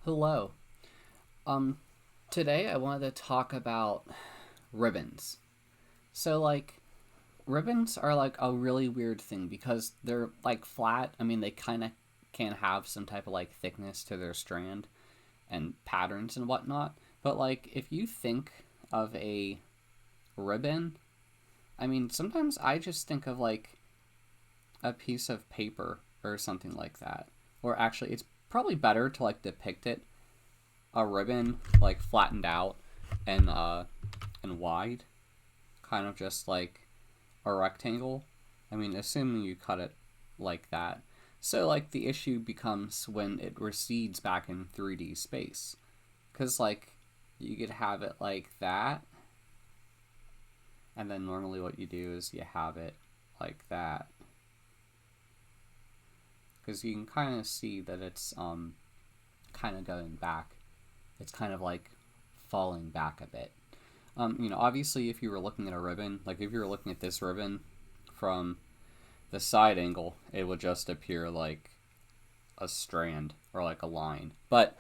Hello. Um, Today I wanted to talk about ribbons. So, ribbons are like a really weird thing because they're like flat. I mean, they kind of can have some type of like thickness to their strand and patterns and whatnot. But, like, if you think of a ribbon, I mean, sometimes I just think of like a piece of paper or something like that. Or actually, it's probably better to like depict it a ribbon like flattened out and wide, kind of just like a rectangle. I mean, assuming you cut it like that. So like the issue becomes when it recedes back in 3D space, because like you could have it like that, and then normally what you do is you have it like that, because you can kind of see that it's kind of going back. It's kind of like falling back a bit. Obviously, if you were looking at a ribbon, like if you were looking at this ribbon from the side angle, it would just appear like a strand or like a line. But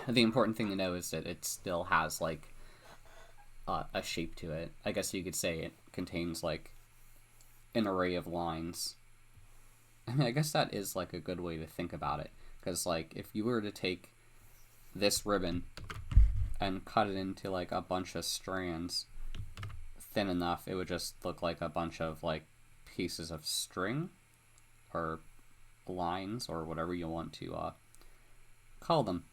the important thing to know is that it still has like a shape to it. I guess you could say it contains like an array of lines. I mean, I guess that is like a good way to think about it. Because, like, if you were to take this ribbon and cut it into like a bunch of strands thin enough, it would just look like a bunch of like pieces of string or lines or whatever you want to call them.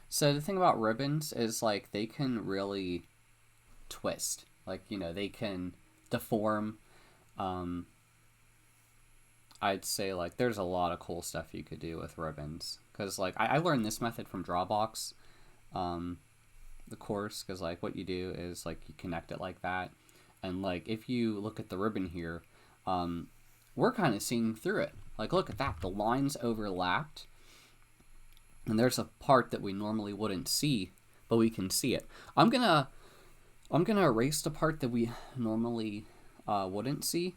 So the thing about ribbons is like they can really twist. Like, they can deform. Um, I'd say like there's a lot of cool stuff you could do with ribbons. Because like I learned this method from Drawbox, um, the course. Because like what you do is like you connect it like that, and like if you look at the ribbon here, um, we're kind of seeing through it. Like look at that, the lines overlapped, and there's a part that we normally wouldn't see, but we can see it. I'm gonna erase the part that we normally wouldn't see.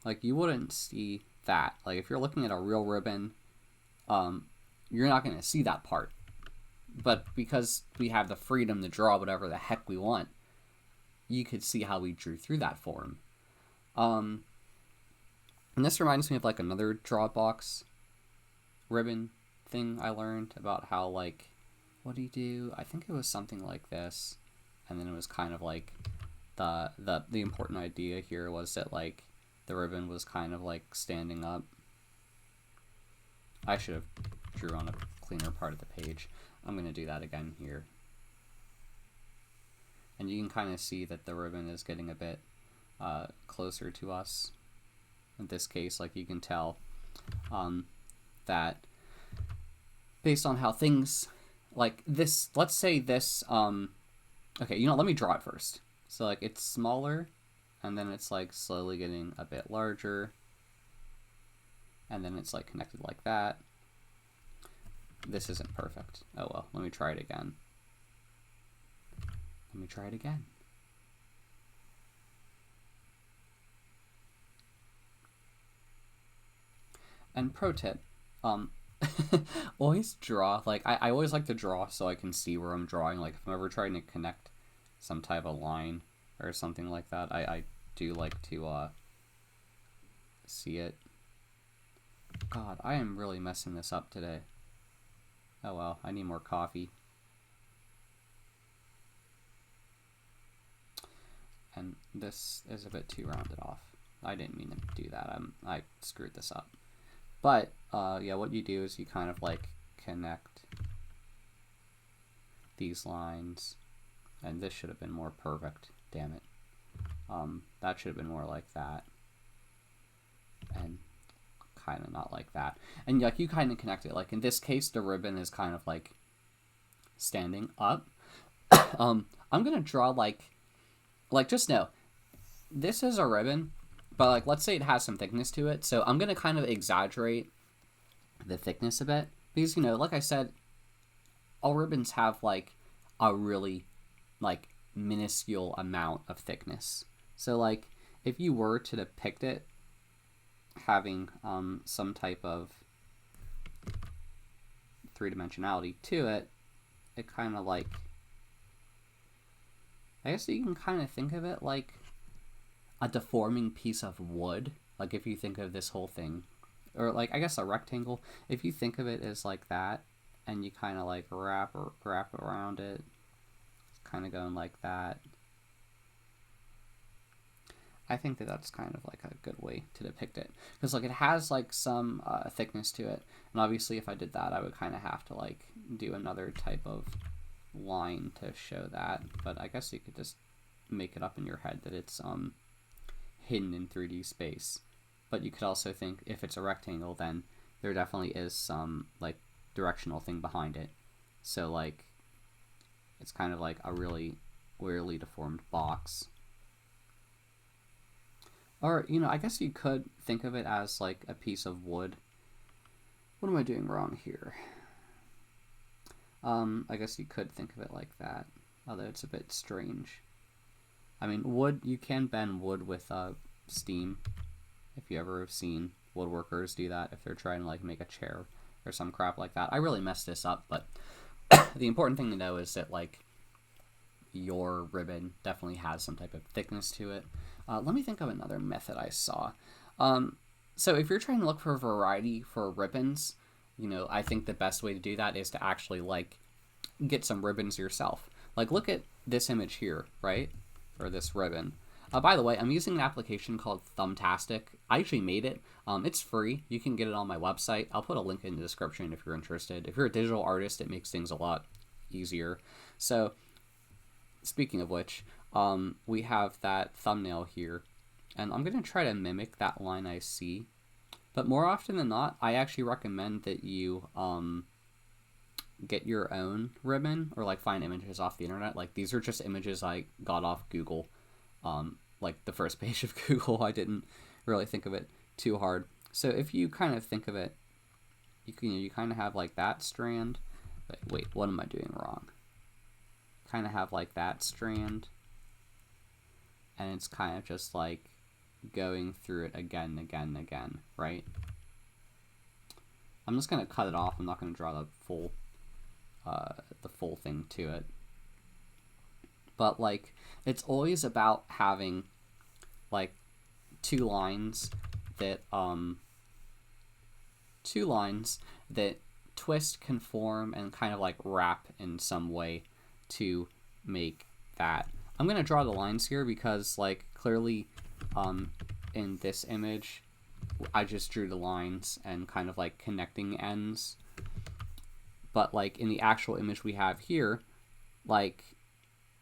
Like you wouldn't see that. Like if you're looking at a real ribbon, um, you're not gonna see that part. But because we have the freedom to draw whatever the heck we want, you could see how we drew through that form. Um, and this reminds me of like another Drawbox ribbon thing I learned about how like what do you do? I think it was something like this, and then it was kind of like the important idea here was that like the ribbon was kind of like standing up. I should have drew on a cleaner part of the page. I'm going to do that again here. And you can kind of see that the ribbon is getting a bit closer to us. In this case, like you can tell that based on how things like this, let's say this, okay, let me draw it first. So like it's smaller, and then it's like slowly getting a bit larger, and then it's like connected like that. This isn't perfect. Oh well, let me try it again. And pro tip, um, always draw, like, I always like to draw so I can see where I'm drawing. Like, if I'm ever trying to connect some type of line or something like that, I do like to see it. God, I am really messing this up today. Oh well, I need more coffee. And this is a bit too rounded off. I didn't mean to do that. I screwed this up. But yeah, what you do is you kind of like connect these lines, and this should have been more perfect. Damn it. That should have been more like that, and kind of not like that. And like you kind of connect it. Like in this case, the ribbon is kind of like standing up. I'm gonna draw like just know this is a ribbon, but like let's say it has some thickness to it. So I'm gonna kind of exaggerate the thickness a bit because like I said, all ribbons have like a really like minuscule amount of thickness. So like if you were to depict it having some type of three-dimensionality to it, it kind of like, I guess you can kind of think of it like a deforming piece of wood. Like if you think of this whole thing, or like I guess a rectangle, if you think of it as like that, and you kind of like wrap around it, kind of going like that. I think that that's kind of like a good way to depict it, because like it has like some thickness to it, and obviously if I did that I would kind of have to like do another type of line to show that, but I guess you could just make it up in your head that it's hidden in 3D space. But you could also think if it's a rectangle, then there definitely is some like directional thing behind it, so like it's kind of like a really weirdly deformed box. Or, you know, I guess you could think of it as like a piece of wood. What am I doing wrong here? I guess you could think of it like that, although it's a bit strange. I mean, wood, you can bend wood with steam, if you ever have seen woodworkers do that, if they're trying to like make a chair or some crap like that. I really messed this up, but the important thing to know is that like your ribbon definitely has some type of thickness to it. Let me think of another method I saw. So if you're trying to look for a variety for ribbons, you know, I think the best way to do that is to actually like get some ribbons yourself. Like look at this image here, right? Or this ribbon. By the way, I'm using an application called Thumbtastic. I actually made it. It's free. You can get it on my website. I'll put a link in the description if you're interested. If you're a digital artist, it makes things a lot easier. So speaking of which, we have that thumbnail here, and I'm going to try to mimic that line I see, but more often than not, I actually recommend that you get your own ribbon, or like find images off the internet. Like these are just images I got off Google, like the first page of Google. I didn't really think of it too hard. So if you kind of think of it, you kind of have like that strand. Wait, what am I doing wrong? Kind of have like that strand, and it's kind of just like going through it again and again and again, right? I'm just going to cut it off. I'm not going to draw the full thing to it. But like, it's always about having like two lines that twist, conform, and kind of like wrap in some way to make that. I'm going to draw the lines here because like clearly in this image I just drew the lines and kind of like connecting ends, but like in the actual image we have here, like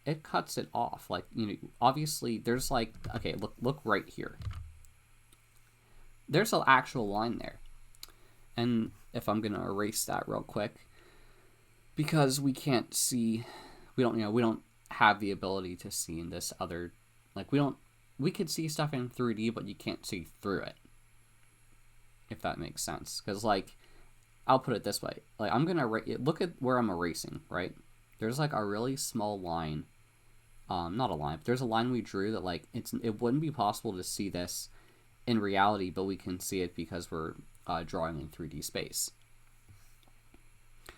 it cuts it off. Like, you know, obviously there's like, okay, look right here, there's an actual line there. And if I'm gonna erase that real quick, because we can't see, we don't have the ability to see in this other, like we could see stuff in 3D, but you can't see through it, if that makes sense. Because like, I'll put it this way, like I'm gonna look at where I'm erasing, right? There's like a really small line, not a line, but there's a line we drew that like it wouldn't be possible to see this in reality, but we can see it because we're drawing in 3D space.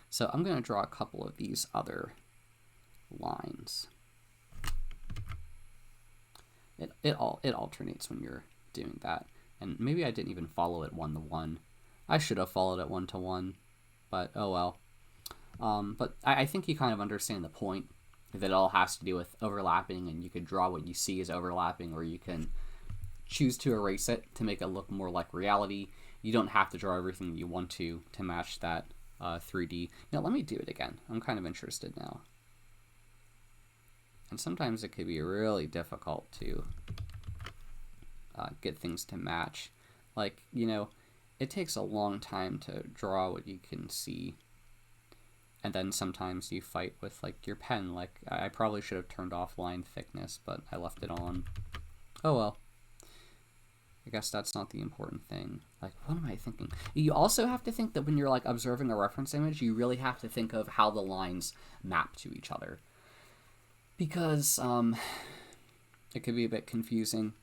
So I'm gonna draw a couple of these other lines. It alternates when you're doing that, and maybe I didn't even follow it 1-to-1. I should have followed it 1-to-1, but oh well. But I think you kind of understand the point, that it all has to do with overlapping, and you could draw what you see as overlapping, or you can choose to erase it to make it look more like reality. You don't have to draw everything you want to match that 3D. Now let me do it again. I'm kind of interested now. And sometimes it can be really difficult to get things to match. Like, you know, it takes a long time to draw what you can see. And then sometimes you fight with like your pen. Like, I probably should have turned off line thickness, but I left it on. Oh well. I guess that's not the important thing. Like, what am I thinking? You also have to think that when you're like observing a reference image, you really have to think of how the lines map to each other. Because it could be a bit confusing,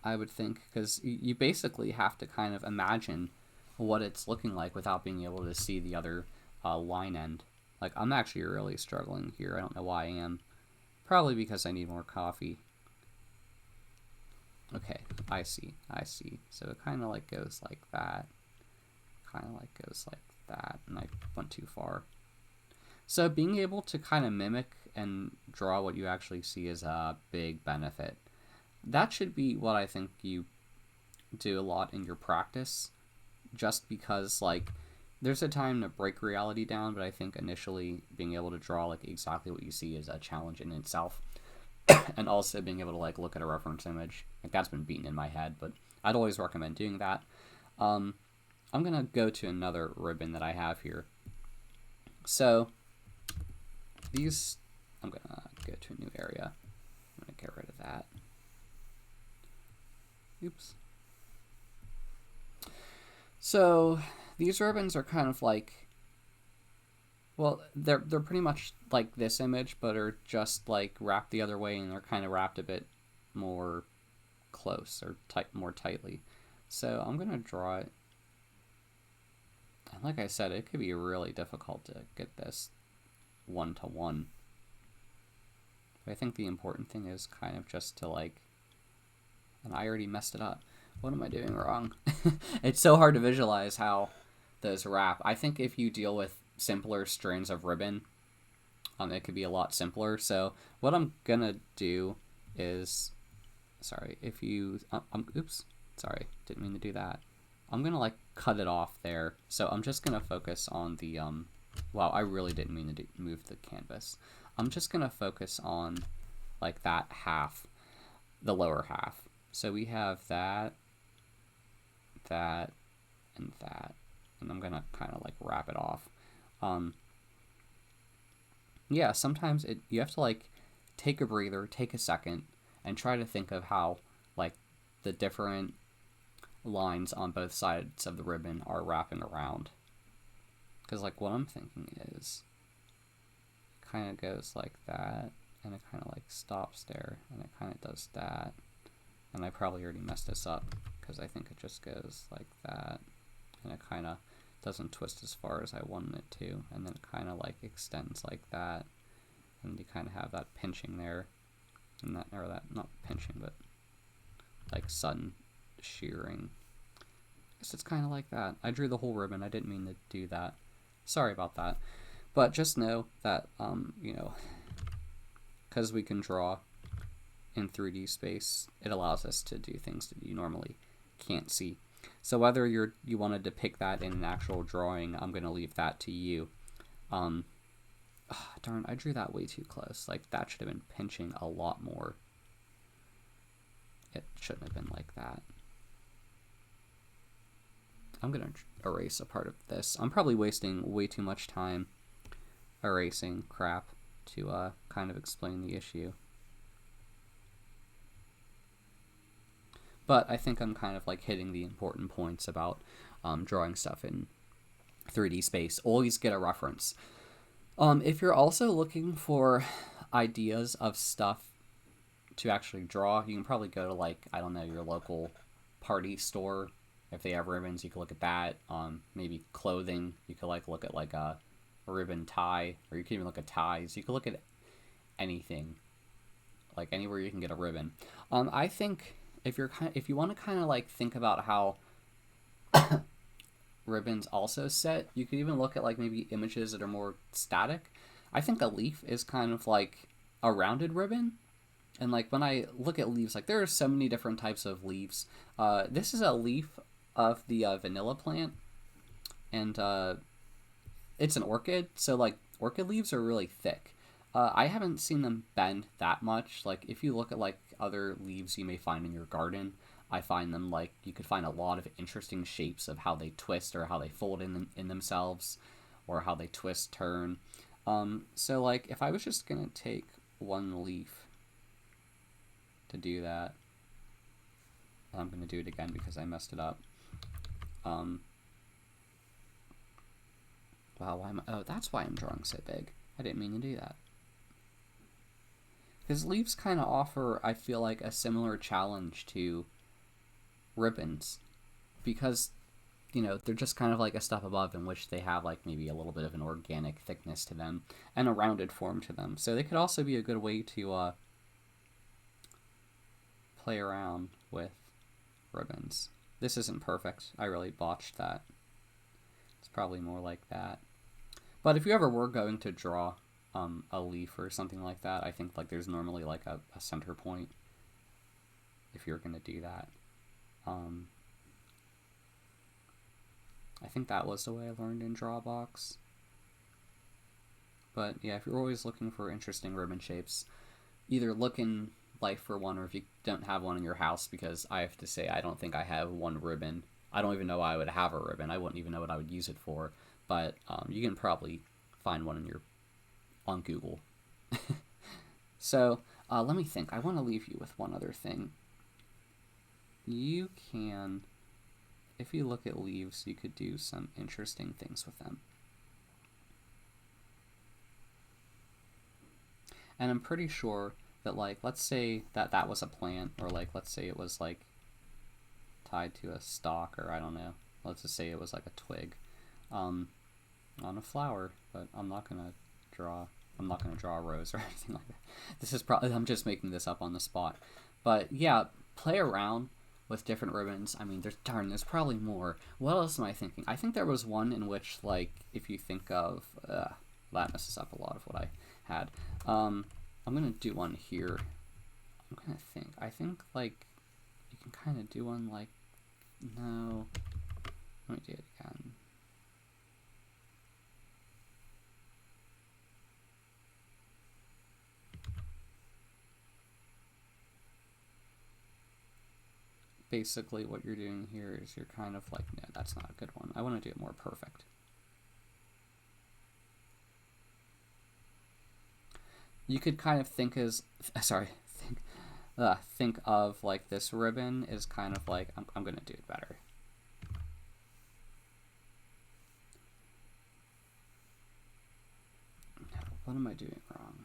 I would think, because you basically have to kind of imagine what it's looking like without being able to see the other line end. Like, I'm actually really struggling here. I don't know why I am. Probably because I need more coffee. Okay, I see. So it kind of like goes like that. Kind of like goes like that, and I went too far. So being able to kind of mimic and draw what you actually see is a big benefit. That should be what I think you do a lot in your practice, just because, like, there's a time to break reality down, but I think initially being able to draw like exactly what you see is a challenge in itself. And also being able to like look at a reference image, like that's been beaten in my head, but I'd always recommend doing that. I'm gonna go to another ribbon that I have here. So these, I'm gonna go to a new area. I'm gonna get rid of that. Oops. So these ribbons are kind of like, well, they're pretty much like this image, but are just like wrapped the other way, and they're kind of wrapped a bit more close or more tightly. So I'm gonna draw it. And like I said, it could be really difficult to get this one-to-one. But I think the important thing is kind of just to like, and I already messed it up. What am I doing wrong? It's so hard to visualize how those wrap. I think if you deal with simpler strands of ribbon, it could be a lot simpler. So what I'm gonna do is, sorry, if you, oops, sorry, didn't mean to do that. I'm gonna like cut it off there. So I'm just gonna focus on the, wow, I really didn't mean to move the canvas. I'm just gonna focus on like that half, the lower half. So we have that, that, and that, and I'm gonna kind of like wrap it off. Yeah, sometimes you have to like take a breather, take a second, and try to think of how like the different lines on both sides of the ribbon are wrapping around. Because like what I'm thinking is, it kind of goes like that, and it kind of like stops there, and it kind of does that. And I probably already messed this up because I think it just goes like that, and it kind of doesn't twist as far as I wanted it to, and then it kind of like extends like that, and you kind of have that pinching there, and that, or that, not pinching, but like sudden shearing. I guess it's kind of like that. I drew the whole ribbon. I didn't mean to do that. Sorry about that. But just know that, you know, because we can draw in 3D space, it allows us to do things that you normally can't see. So whether you want to depict that in an actual drawing, I'm going to leave that to you. Darn, I drew that way too close. Like, that should have been pinching a lot more. It shouldn't have been like that. I'm going to erase a part of this. I'm probably wasting way too much time erasing crap to kind of explain the issue. But I think I'm kind of like hitting the important points about drawing stuff in 3D space. Always get a reference. If you're also looking for ideas of stuff to actually draw, you can probably go to like, I don't know, your local party store. If they have ribbons, you can look at that. Maybe clothing, you could like look at like a ribbon tie, or you can even look at ties. You can look at anything, like anywhere you can get a ribbon. I think if you want to kind of like think about how ribbons also set, you could even look at like maybe images that are more static. I think a leaf is kind of like a rounded ribbon. And like when I look at leaves, like there are so many different types of leaves. This is a leaf of the vanilla plant, and it's an orchid, so like orchid leaves are really thick. I haven't seen them bend that much. Like if you look at like other leaves you may find in your garden, I find them like you could find a lot of interesting shapes of how they twist or how they fold in themselves, or how they twist, turn. So like if I was just gonna take one leaf to do that, I'm gonna do it again because I messed it up. Wow, oh, that's why I'm drawing so big. I didn't mean to do that. Because leaves kind of offer, I feel like, a similar challenge to ribbons. Because you know, they're just kind of like a step above, in which they have like maybe a little bit of an organic thickness to them and a rounded form to them. So they could also be a good way to play around with ribbons. This isn't perfect. I really botched that. It's probably more like that. But if you ever were going to draw a leaf or something like that, I think like there's normally like a center point if you're going to do that. I think that was the way I learned in Drawbox. But yeah, if you're always looking for interesting ribbon shapes, either look in Life for one, or if you don't have one in your house, because I have to say I don't think I have one ribbon. I don't even know I would have a ribbon. I wouldn't even know what I would use it for. But you can probably find one on Google. So let me think. I want to leave you with one other thing. You can, if you look at leaves, you could do some interesting things with them. And I'm pretty sure that, like, let's say that was a plant, or like, let's say it was like tied to a stalk, or I don't know. Let's just say it was like a twig on a flower, but I'm not gonna draw a rose or anything like that. This is probably, I'm just making this up on the spot. But yeah, play around with different ribbons. I mean, there's probably more. What else am I thinking? I think there was one in which, like, if you think of, that messes up a lot of what I had. I'm gonna do one here. I'm gonna think. I think, like, you can kind of do one like, no. Let me do it again. Basically, what you're doing here is you're kind of like, no, that's not a good one. I want to do it more perfect. You could kind of think think of like this ribbon is kind of like, I'm gonna do it better. No, what am I doing wrong?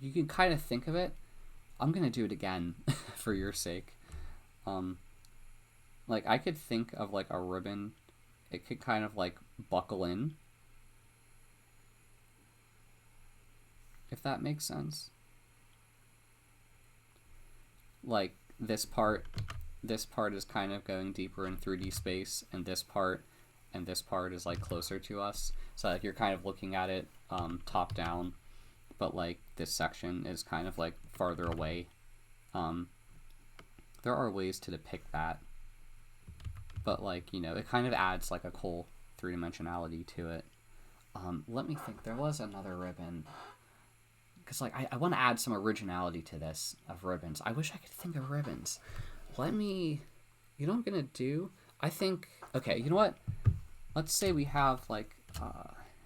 You can kind of think of it. I'm gonna do it again for your sake. Like, I could think of like a ribbon. It could kind of like buckle in, if that makes sense. Like, this part is kind of going deeper in 3D space, and this part is like closer to us. So like, you're kind of looking at it top down, but like this section is kind of like farther away. There are ways to depict that, but like, you know, it kind of adds like a cool three-dimensionality to it. Let me think. There was another ribbon, because like I want to add some originality to this of ribbons. I wish I could think of ribbons. You know what I'm gonna do? I think, okay, you know what? Let's say we have like,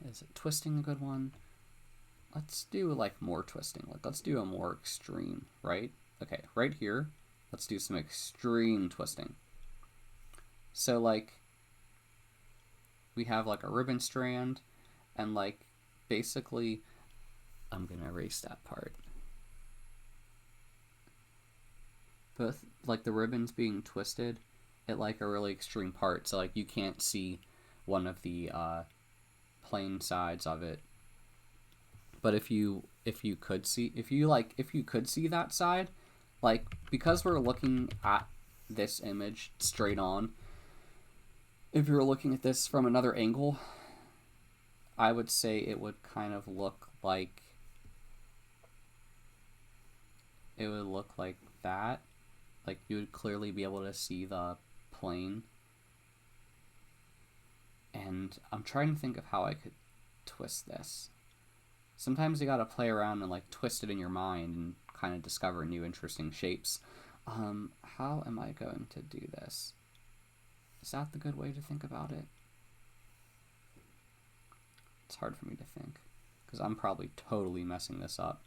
is it twisting a good one? Let's do like more twisting. Like, let's do a more extreme, right? Okay, right here, let's do some extreme twisting. So like, we have like a ribbon strand, and like, basically, I'm gonna erase that part. Both like the ribbons being twisted at like a really extreme part, so like you can't see one of the plain sides of it. But if you could see that side, like, because we're looking at this image straight on, if you were looking at this from another angle, I would say it would kind of look like, that. Like, you would clearly be able to see the plane. And I'm trying to think of how I could twist this. Sometimes you gotta play around and like twist it in your mind and kind of discover new interesting shapes. How am I going to do this? Is that the good way to think about it? It's hard for me to think, because I'm probably totally messing this up.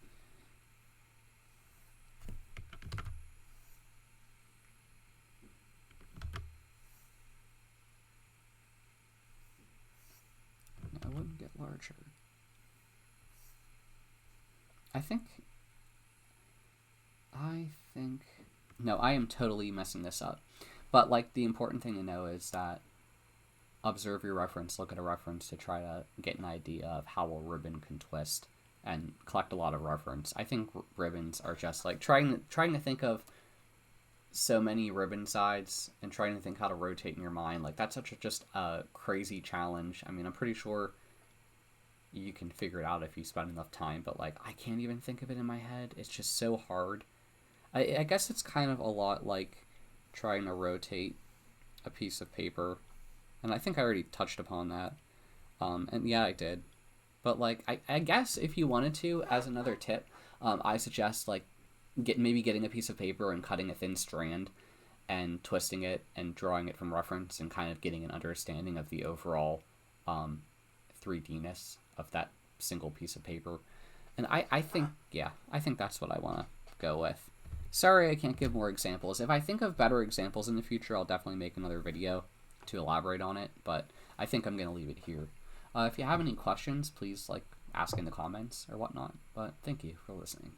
No, I wouldn't get larger. I think, no, I am totally messing this up. But, like, the important thing to know is that observe your reference, look at a reference to try to get an idea of how a ribbon can twist, and collect a lot of reference. I think ribbons are just, like, trying to think of so many ribbon sides and trying to think how to rotate in your mind. Like, that's just a crazy challenge. I mean, I'm pretty sure you can figure it out if you spend enough time, but, like, I can't even think of it in my head. It's just so hard. I guess it's kind of a lot like trying to rotate a piece of paper, and I think I already touched upon that. And yeah, I did. But, like, I guess if you wanted to, as another tip, I suggest, like, getting a piece of paper and cutting a thin strand and twisting it and drawing it from reference and kind of getting an understanding of the overall 3D-ness of that single piece of paper. And I think, yeah, I think that's what I want to go with. Sorry I can't give more examples. If I think of better examples in the future, I'll definitely make another video to elaborate on it, but I think I'm going to leave it here. If you have any questions, please, like, ask in the comments or whatnot, but thank you for listening.